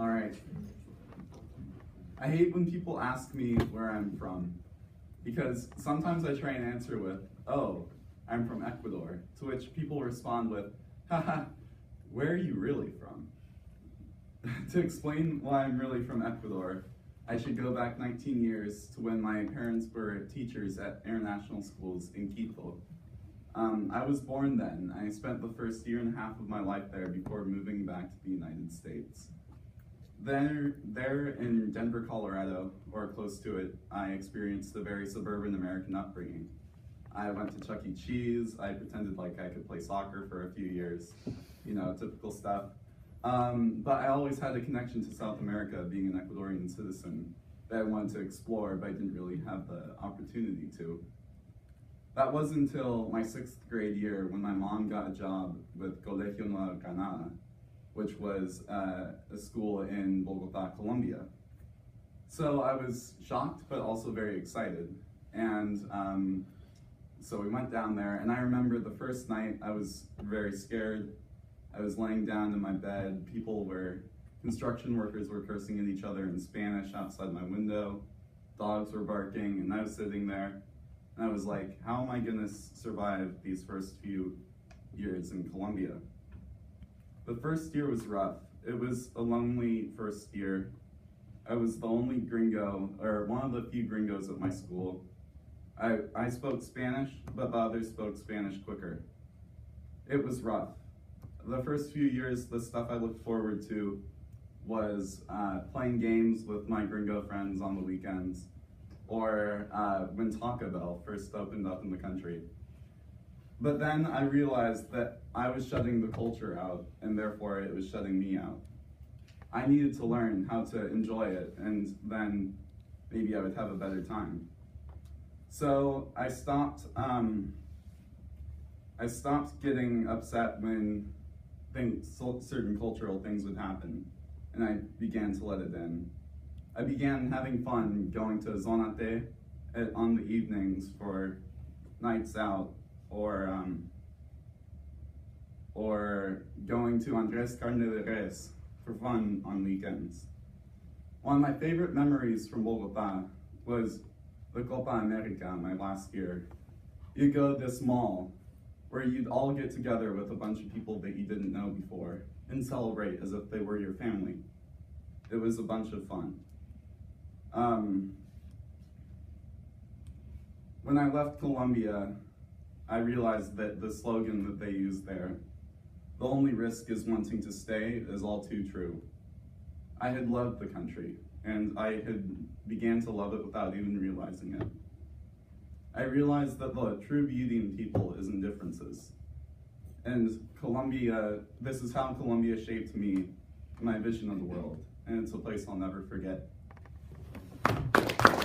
All right. I hate when people ask me where I'm from, because sometimes I try and answer with, oh, I'm from Ecuador, to which people respond with, haha, where are you really from? To explain why I'm really from Ecuador, I should go back 19 years to when my parents were teachers at international schools in Quito. I was born then. I spent the first year and a half of my life there before moving back to the United States. There in Denver, Colorado, or close to it, I experienced a very suburban American upbringing. I went to Chuck E. Cheese, I pretended like I could play soccer for a few years, you know, typical stuff. But I always had a connection to South America, being an Ecuadorian citizen, that I wanted to explore, but I didn't really have the opportunity to. That was until my 6th grade year when my mom got a job with Colegio Nueva Granada, which was a school in Bogota, Colombia. So I was shocked, but also very excited. And so we went down there, and I remember the first night I was very scared. I was laying down in my bed. Construction workers were cursing at each other in Spanish outside my window. Dogs were barking, and I was sitting there. And I was like, how am I gonna survive these first few years in Colombia? The first year was rough. It was a lonely first year. I was the only gringo, or one of the few gringos at my school. I spoke Spanish, but the others spoke Spanish quicker. It was rough. The first few years, the stuff I looked forward to was playing games with my gringo friends on the weekends, or when Taco Bell first opened up in the country. But then I realized that I was shutting the culture out, and therefore it was shutting me out. I needed to learn how to enjoy it, and then maybe I would have a better time. So I stopped getting upset when certain cultural things would happen, and I began to let it in. I began having fun going to Zonate on the evenings for nights out, or going to Andres Carne de Res for fun on weekends. One of my favorite memories from Bogota was the Copa America my last year. You'd go to this mall where you'd all get together with a bunch of people that you didn't know before and celebrate as if they were your family. It was a bunch of fun. When I left Colombia, I realized that the slogan that they use there, the only risk is wanting to stay, is all too true. I had loved the country, and I had began to love it without even realizing it. I realized that the true beauty in people is in differences. And this is how Colombia shaped me, my vision of the world, and it's a place I'll never forget.